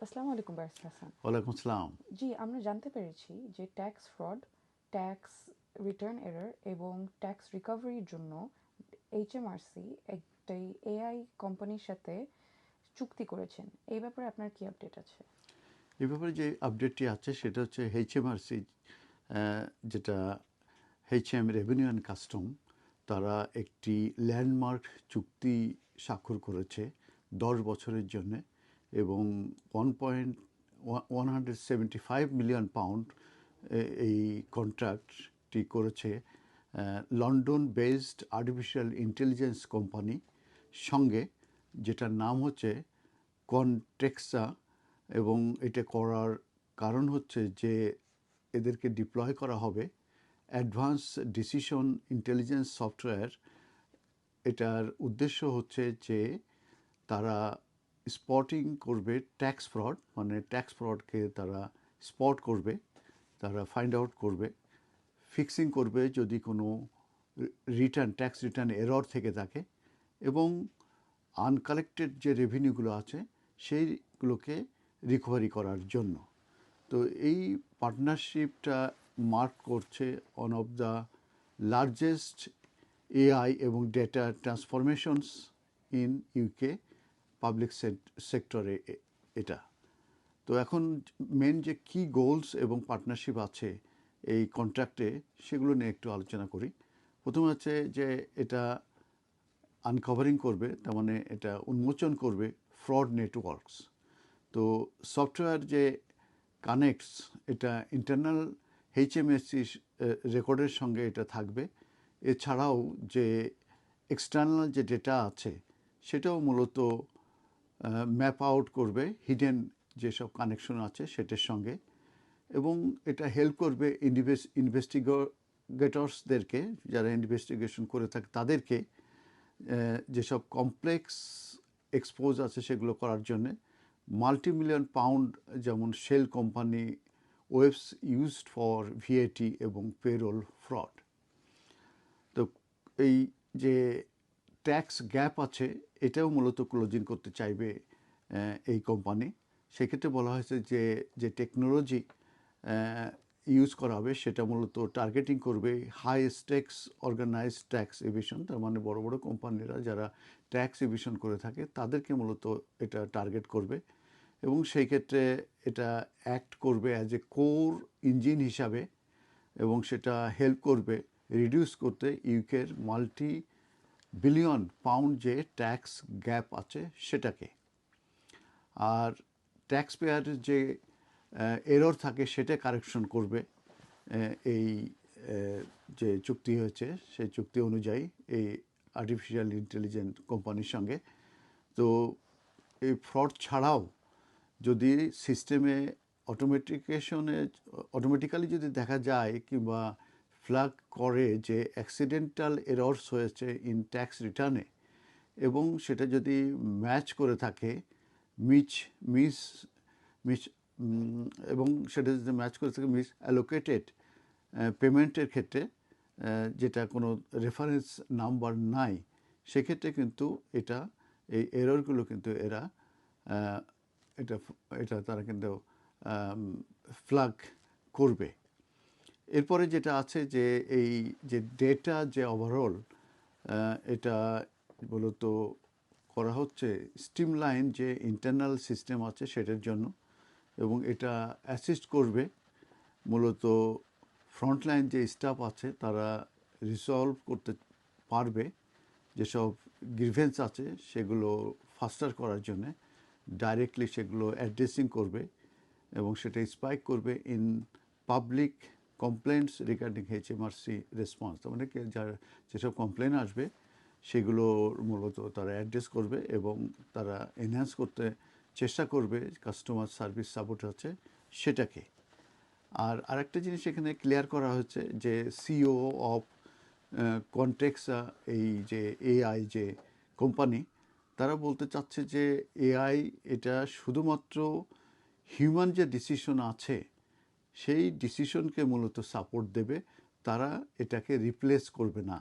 আসসালামু আলাইকুম বারিস্তা হাসান। ওয়ালাইকুম আসসালাম। জি, আমরা জানতে পেরেছি যে tax fraud, tax return error এবং ট্যাক্স রিকভারির জন্য এইচএমআরসি একটি এআই কোম্পানির সাথে চুক্তি করেছেন। এই ব্যাপারে আপনার কি আপডেট আছে? এ ব্যাপারে যে আপডেটটি আছে সেটা হচ্ছে এইচএমআরসি, যেটা এইচএম রেভিনিউ অ্যান্ড কাস্টম, তারা একটি ল্যান্ডমার্ক চুক্তি স্বাক্ষর করেছে 10 বছরের জন্য, এবং 1.175 মিলিয়ন পাউন্ড এই কন্ট্রাক্টটি করেছে London based artificial intelligence company সঙ্গে, যেটার নাম হচ্ছে কনটেক্সা। এবং এটা করার কারণ হচ্ছে যে এদেরকে ডিপ্লয় করা হবে অ্যাডভান্স ডিসিশন ইন্টেলিজেন্স সফটওয়্যার। এটার উদ্দেশ্য হচ্ছে যে তারা স্পটিং করবে ট্যাক্স ফ্রড, মানে ট্যাক্স ফ্রডকে তারা স্পট করবে, তারা ফাইন্ড আউট করবে, ফিক্সিং করবে যদি কোনো ট্যাক্স রিটার্ন এরর থেকে থাকে, এবং আনকালেক্টেড যে রেভিনিউগুলো আছে সেইগুলোকে রিকভারি করার জন্য। তো এই পার্টনারশিপটা মার্ক করছে one of the largest AI এবং data transformations in UK public সেক্টরে এটা। তো এখন মেন যে কি গোলস এবং পার্টনারশিপ আছে এই কন্ট্রাক্টে, সেগুলো নিয়ে একটু আলোচনা করি। প্রথম হচ্ছে যে এটা আনকভারিং করবে, তার মানে এটা উন্মোচন করবে ফ্রড নেটওয়ার্কস। তো সফটওয়্যার যে কানেক্টস, এটা ইন্টারনাল এইচএমএসসি রেকর্ডের সঙ্গে এটা থাকবে। এছাড়াও যে এক্সটার্নাল যে ডেটা আছে সেটাও মূলত ম্যাপ আউট করবে হিডেন যেসব কানেকশন আছে সেটার সঙ্গে। এবং এটা হেল্প করবে ইনভেস্টিগেটরসদেরকে, যারা ইনভেস্টিগেশন করে থাকে তাদেরকে যেসব কমপ্লেক্স এক্সপোজ আছে সেগুলো করার জন্যে। মাল্টিমিলিয়ন পাউন্ড যেমন shell company webs used for VAT এবং পেরোল ফ্রড। তো এই যে ট্যাক্স গ্যাপ আছে এটাও মূলত ক্লোজিং করতে চাইবে এই কোম্পানি। সেক্ষেত্রে বলা হয়েছে যে যে টেকনোলজি ইউজ করা হবে সেটা মূলত টার্গেটিং করবে high stakes organized tax evasion, তার মানে বড় বড় কোম্পানিরা যারা ট্যাক্স এভিশন করে থাকে তাদেরকে মূলত এটা টার্গেট করবে। এবং সেই ক্ষেত্রে এটা অ্যাক্ট করবে অ্যাজ এ কোর ইঞ্জিন হিসাবে, এবং সেটা হেল্প করবে রিডিউস করতে ইউকের মাল্টি বিলিয়ন পাউন্ড যে ট্যাক্স গ্যাপ আছে সেটাকে। আর ট্যাক্স পেয়ারের যে এরর থাকে সেটা কারেকশন করবে এই যে চুক্তি হয়েছে সেই চুক্তি অনুযায়ী এই আর্টিফিশিয়াল ইন্টেলিজেন্ট কোম্পানির সঙ্গে। তো এই ফ্রড ছাড়াও যদি সিস্টেমে অটোমেটিক্যালি যদি দেখা যায় কিংবা ফ্ল্যাগ করে যে অ্যাক্সিডেন্টাল এরর্স হয়েছে ইন ট্যাক্স রিটার্নে, এবং সেটা যদি ম্যাচ করে থাকে মিচ মিস মিস এবং সেটা যদি ম্যাচ করে থাকে মিস অ্যালোকেটেড পেমেন্টের ক্ষেত্রে, যেটা কোনো রেফারেন্স নাম্বার নাই, সেক্ষেত্রে কিন্তু এটা এই এররগুলো কিন্তু এরা এটা এটা তারা কিন্তু ফ্ল্যাগ করবে। এরপরে যেটা আছে যে এই যে ডেটা যে ওভারঅল এটা মূলত করা হচ্ছে স্ট্রিমলাইন যে ইন্টারনাল সিস্টেম আছে সেটার জন্য, এবং এটা অ্যাসিস্ট করবে মূলত ফ্রন্টলাইন যে স্টাফ আছে তারা রিসলভ করতে পারবে যেসব গ্রিভেন্স আছে সেগুলো ফাস্টার করার জন্যে, ডাইরেক্টলি সেগুলো অ্যাড্রেসিং করবে, এবং সেটা স্পাইক করবে in public complaints regarding HMRC response. তার মানে যার যেসব কমপ্লেন আসবে সেগুলো মূলত তারা অ্যাড্রেস করবে এবং তারা এনহ্যান্স করতে চেষ্টা করবে কাস্টমার সার্ভিস সাপোর্ট আছে সেটাকে। আর আরেকটা জিনিস এখানে ক্লিয়ার করা হচ্ছে যে সিও অফ কনটেক্সা, এই যে এআই যে কোম্পানি, তারা বলতে চাচ্ছে যে এআই এটা শুধুমাত্র হিউম্যান যে ডিসিশন আছে সেই ডিসিশনকে মূলত সাপোর্ট দেবে, তারা এটাকে রিপ্লেস করবে না।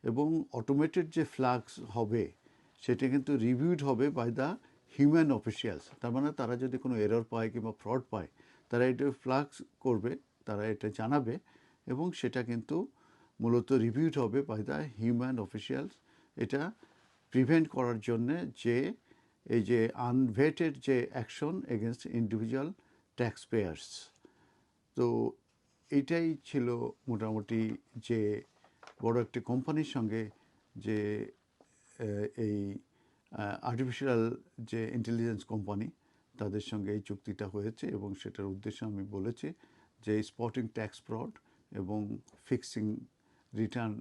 এবং অটোমেটেড যে ফ্ল্যাগস হবে সেটা কিন্তু রিভিউড হবে বাই দ্য হিউম্যান অফিসিয়ালস, তার মানে তারা যদি কোনো এরর পায় কিংবা ফ্রড পায়, তারা এটা ফ্ল্যাক্স করবে, তারা এটা জানাবে, এবং সেটা কিন্তু মূলত রিভিউড হবে বাই দ্য হিউম্যান অফিসিয়ালস। এটা প্রিভেন্ট করার জন্যে যে এই যে আনভেটেড যে action against individual tax pairs. তো এইটাই ছিল মোটামুটি যে বড় একটি কোম্পানির সঙ্গে যে এই আর্টিফিশিয়াল যে ইন্টেলিজেন্স কোম্পানি, তাদের সঙ্গে এই চুক্তিটা হয়েছে, এবং সেটার উদ্দেশ্য আমি বলেছি যে স্পটিং ট্যাক্স ফ্রড এবং ফিক্সিং রিটার্ন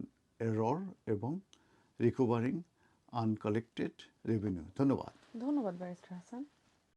এরর এবং রিকভারিং আনকালেক্টেড রেভিনিউ। ধন্যবাদ। ধন্যবাদ ব্যারিস্টার হাসান।